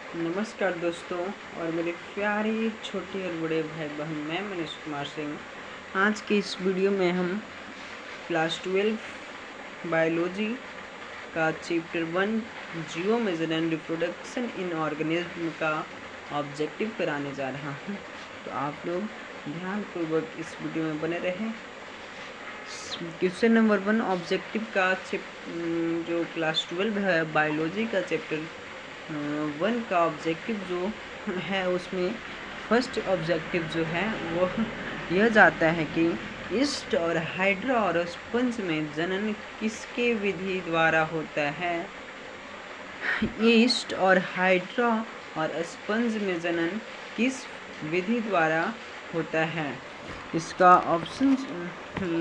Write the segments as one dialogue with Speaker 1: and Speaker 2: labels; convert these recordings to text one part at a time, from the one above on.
Speaker 1: नमस्कार दोस्तों और मेरे प्यारे छोटे और बड़े भाई बहन, मैं मनीष कुमार सिंह। आज के इस वीडियो में हम क्लास 12 बायोलॉजी का चैप्टर 1 जियोमेजर एंड रिप्रोडक्शन इन ऑर्गेनिज्म का ऑब्जेक्टिव कराने जा रहा हूँ। तो आप लोग ध्यानपूर्वक इस वीडियो में बने रहें। क्वेश्चन नंबर 1 ऑब्जेक्टिव का जो क्लास 12 है बायोलॉजी का चैप्टर 1 का ऑब्जेक्टिव जो है उसमें फर्स्ट ऑब्जेक्टिव जो है वो यह जाता है कि ईस्ट और हाइड्रा और स्पंज में जनन किसके विधि द्वारा होता है। ईस्ट और हाइड्रा और स्पंज में जनन किस विधि द्वारा होता है। इसका ऑप्शन,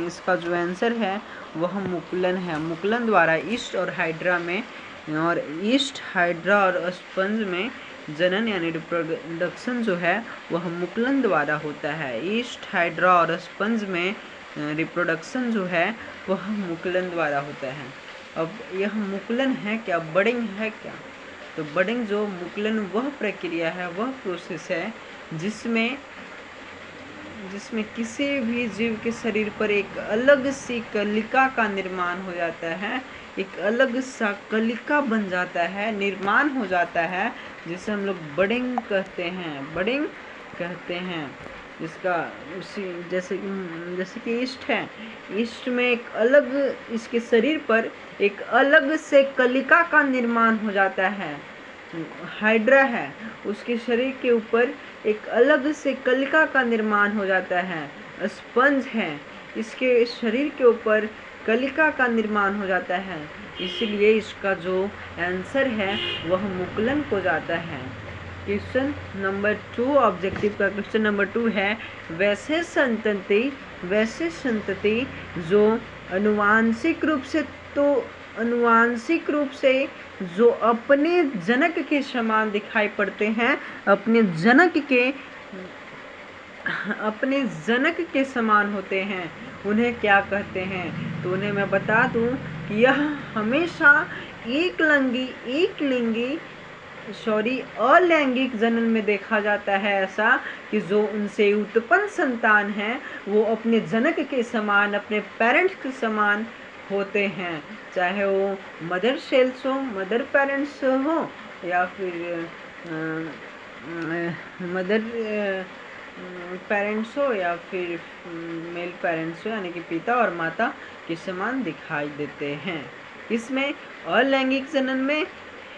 Speaker 1: इसका जो आंसर है वह मुकुलन है। मुकुलन द्वारा ईस्ट और हाइड्रा में और ईस्ट हाइड्रा और स्पंज में जनन यानी रिप्रोडक्शन जो है वह मुकुलन द्वारा होता है। ईस्ट हाइड्रा और स्पंज में रिप्रोडक्शन जो है वह मुकुलन द्वारा होता है। अब यह मुकुलन है क्या, बडिंग है क्या? तो बडिंग जो मुकुलन वह प्रक्रिया है, वह प्रोसेस है जिसमें किसी भी जीव के शरीर पर एक अलग सी कलिका का निर्माण हो जाता है, एक अलग सा कलिका बन जाता है, निर्माण हो जाता है, जिसे हम लोग बडिंग कहते हैं। बडिंग कहते हैं जिसका उसी जैसे कि ईस्ट है, ईस्ट में एक अलग, इसके शरीर पर एक अलग से कलिका का निर्माण हो जाता है। हाइड्रा है, उसके शरीर के ऊपर एक अलग से कलिका का निर्माण हो जाता है। स्पंज है, इसके शरीर के ऊपर कलिका का निर्माण हो जाता है, इसलिए इसका जो आंसर है वह मुकुलन को जाता है। क्वेश्चन नंबर 2 ऑब्जेक्टिव का क्वेश्चन नंबर 2 है वैसे संतति जो अनुवांशिक रूप से जो अपने जनक के समान दिखाई पड़ते हैं, अपने जनक के समान होते हैं, उन्हें क्या कहते हैं? तो उन्हें मैं बता दूं कि यह हमेशा अलैंगिक जनन में देखा जाता है। ऐसा कि जो उनसे उत्पन्न संतान है वो अपने जनक के समान, अपने पेरेंट्स के समान होते हैं, चाहे वो मदर सेल्स हो, मदर पेरेंट्स हो, या फिर मदर पेरेंट्स हो, या फिर मेल पेरेंट्स हो, यानी कि पिता और माता के समान दिखाई देते हैं। इसमें अलैंगिक जनन में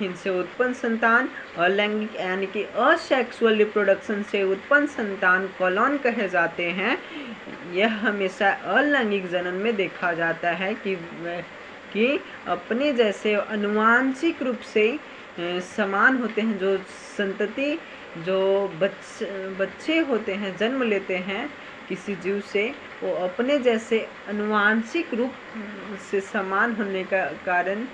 Speaker 1: इनसे उत्पन्न संतान, अलैंगिक यानी कि असेक्सुअल रिप्रोडक्शन से उत्पन्न संतान कॉलोन कहे जाते हैं। यह हमेशा अलैंगिक जनन में देखा जाता है कि अपने जैसे अनुवांशिक रूप से समान होते हैं, जो संतति, जो बच्चे होते हैं, जन्म लेते हैं किसी जीव से, वो अपने जैसे अनुवांशिक रूप से समान होने का कारण,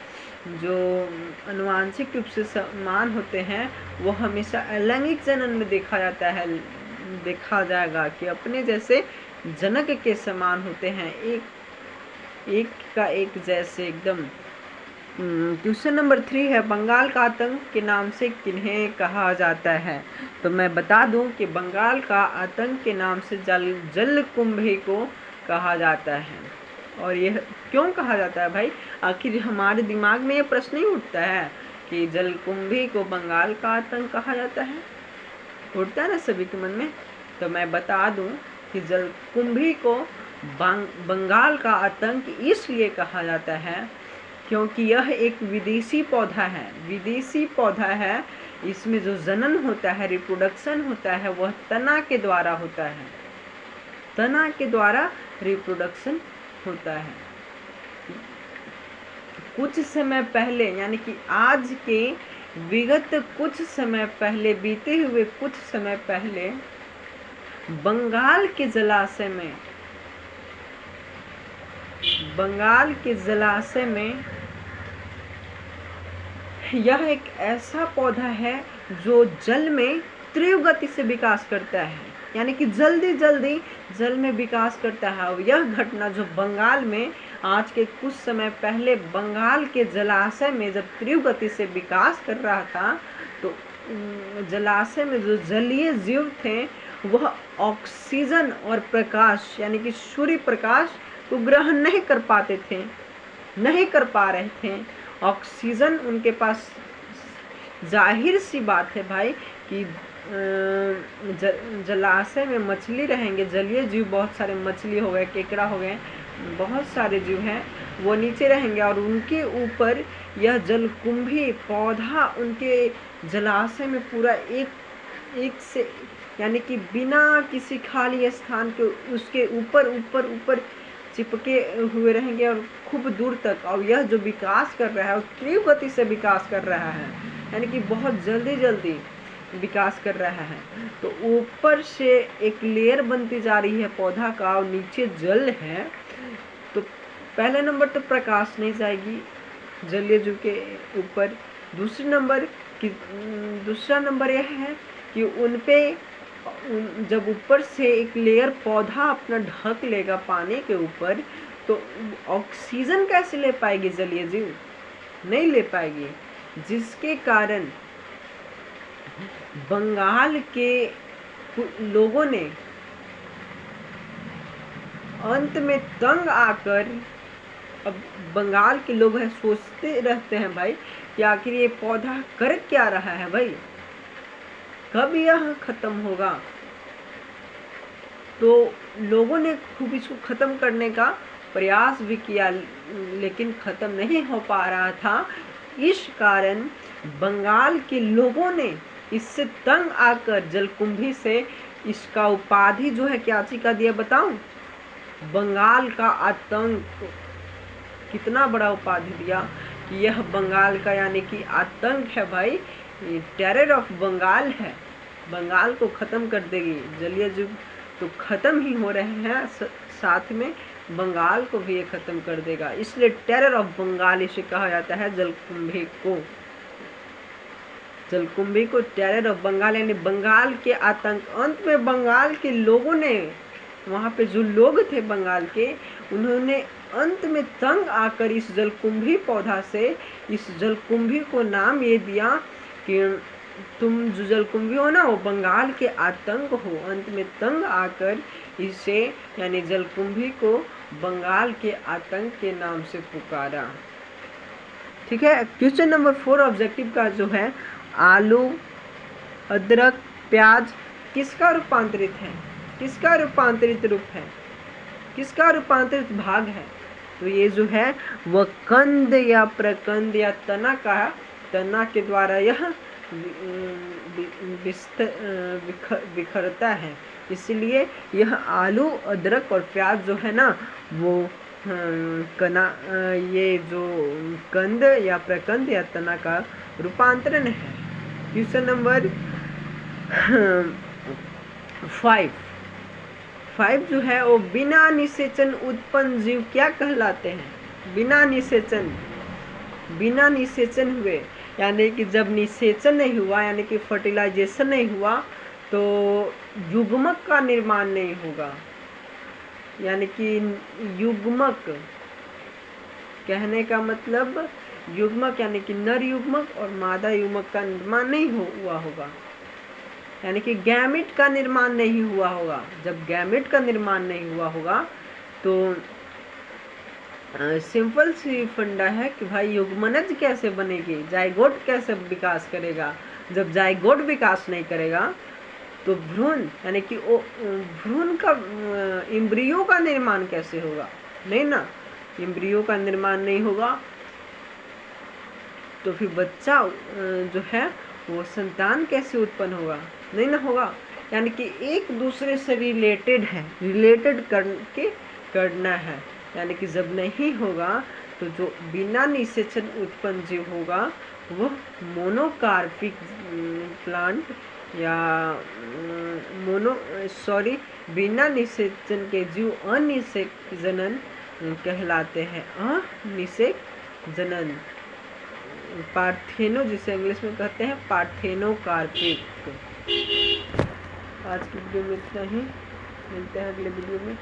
Speaker 1: जो अनुवांशिक रूप से समान होते हैं, वो हमेशा अलैंगिक जनन में देखा जाएगा कि अपने जैसे जनक के समान होते हैं, एक का एक जैसे एकदम। क्वेश्चन नंबर 3 है बंगाल का आतंक के नाम से किन्हें कहा जाता है। तो मैं बता दूं कि बंगाल का आतंक के नाम से जलकुंभी को कहा जाता है। और यह क्यों कहा जाता है भाई? आखिर हमारे दिमाग में ये प्रश्न ही उठता है कि जलकुंभी को बंगाल का आतंक कहा जाता है, उठता है ना सभी के मन में। तो मैं बता दूं कि जलकुंभी को बंगाल का आतंक इसलिए कहा जाता है क्योंकि यह एक विदेशी पौधा है। इसमें जो जनन होता है, रिप्रोडक्शन होता है, वह तना के द्वारा होता है, तना के द्वारा रिप्रोडक्शन होता है। कुछ समय पहले, यानी कि आज के विगत कुछ समय पहले, बीते हुए कुछ समय पहले बंगाल के जलाशय में यह एक ऐसा पौधा है जो जल में तीव्र गति से विकास करता है, यानी कि जल्दी जल में विकास करता है। और यह घटना जो बंगाल में आज के कुछ समय पहले बंगाल के जलाशय में जब तीव्र गति से विकास कर रहा था, तो जलाशय में जो जलीय जीव थे वह ऑक्सीजन और प्रकाश यानी कि सूर्य प्रकाश को ग्रहण नहीं कर पाते थे, नहीं कर पा रहे थे। ऑक्सीजन उनके पास, जाहिर सी बात है भाई कि जलाशय में मछली रहेंगे, जलीय जीव बहुत सारे, मछली हो गए, केकड़ा हो गए, बहुत सारे जीव हैं, वो नीचे रहेंगे और उनके ऊपर यह जलकुंभी पौधा उनके जलाशय में पूरा एक से यानी कि बिना किसी खाली स्थान के उसके ऊपर ऊपर ऊपर चिपके हुए रहेंगे और खूब दूर तक। और यह जो विकास कर रहा है वो तीव्र गति से विकास कर रहा है, यानी कि बहुत जल्दी जल्दी विकास कर रहा है। तो ऊपर से एक लेयर बनती जा रही है पौधा का और नीचे जल है। तो पहले नंबर तो प्रकाश नहीं जाएगी जलीय जीव के ऊपर। दूसरा नंबर यह है कि उन पे जब ऊपर से एक लेयर पौधा अपना ढक लेगा पानी के ऊपर, तो ऑक्सीजन कैसे ले पाएगी जलीय जीव? नहीं ले पाएगी, जिसके कारण बंगाल के लोगों ने अंत में तंग आकर, अब बंगाल के लोग है सोचते रहते हैं भाई कि आखिर ये पौधा कर क्या रहा है भाई, कब यह खत्म होगा। तो लोगों ने खूब इसको खत्म करने का प्रयास भी किया, लेकिन खत्म नहीं हो पा रहा था। इस कारण बंगाल के लोगों ने इससे तंग आकर जलकुंभी से इसका उपाधि जो है क्या चीज का दिया बताऊं? बंगाल का आतंक। कितना बड़ा उपाधि दिया कि यह बंगाल का यानी कि आतंक है भाई, ये टेरर ऑफ बंगाल है, बंगाल को ख़त्म कर देगी। जलीय जीव तो ख़त्म ही हो रहे हैं, साथ में बंगाल को भी ये ख़त्म कर देगा, इसलिए टेरर ऑफ बंगाल इसे कहा जाता है। जलकुंभी को टेरर ऑफ बंगाल यानी बंगाल के आतंक। अंत में बंगाल के लोगों ने, वहाँ पे जो लोग थे बंगाल के, उन्होंने अंत में तंग आकर इस जलकुंभी पौधा से, इस जलकुंभी को नाम ये दिया कि तुम जो जलकुंभी हो ना वो बंगाल के आतंक हो। अंत में तंग आकर इसे यानी जलकुंभी को बंगाल के आतंक के नाम से पुकारा। ठीक है। क्वेश्चन नंबर 4 ऑब्जेक्टिव का जो है, आलू, अदरक, प्याज किसका रूपांतरित है? किसका रूपांतरित रूप है? किसका रूपांतरित भाग है? तो ये जो है वह कंद या प्रकंद या तना का, तना के द्वारा यह बिखरता है। इसलिए यह आलू, अदरक और प्याज जो है ना वो ये जो कंद या प्रकंद या तना का रूपांतरण है। क्वेश्चन नंबर 5 जो है वो बिना निषेचन उत्पन्न जीव क्या कहलाते हैं? बिना निषेचन हुए, यानी कि जब निषेचन नहीं हुआ यानी कि फर्टिलाइजेशन नहीं हुआ तो युग्मक का निर्माण नहीं होगा। यानी कि युग्मक कहने का मतलब, युग्मक यानी कि नर युग्मक और मादा युग्मक का निर्माण नहीं हुआ होगा, यानी कि गैमेट का निर्माण नहीं हुआ होगा। जब गैमेट का निर्माण नहीं हुआ होगा तो सिंपल सी फंडा है कि भाई युग्मनज कैसे बनेगी, जाइगोट कैसे विकास करेगा। जब जाइगोट विकास नहीं करेगा तो भ्रूण यानी कि भ्रूण का इम्ब्रियो का निर्माण कैसे होगा? नहीं ना, इम्ब्रियो का निर्माण नहीं होगा तो फिर बच्चा जो है वो संतान कैसे उत्पन्न होगा? नहीं ना होगा। यानी कि एक दूसरे से रिलेटेड है, रिलेटेड करके करना है। यानी कि जब नहीं होगा तो जो बिना निषेचन उत्पन्न जीव होगा वह मोनोकार्पिक प्लांट या बिना निषेचन के जीव अनिषेक जनन कहलाते हैं। अनिषेक जनन, पार्थेनो जिसे इंग्लिश में कहते हैं पार्थेनोकार्पिक। आज की वीडियो में इतना ही, मिलते हैं अगले वीडियो में।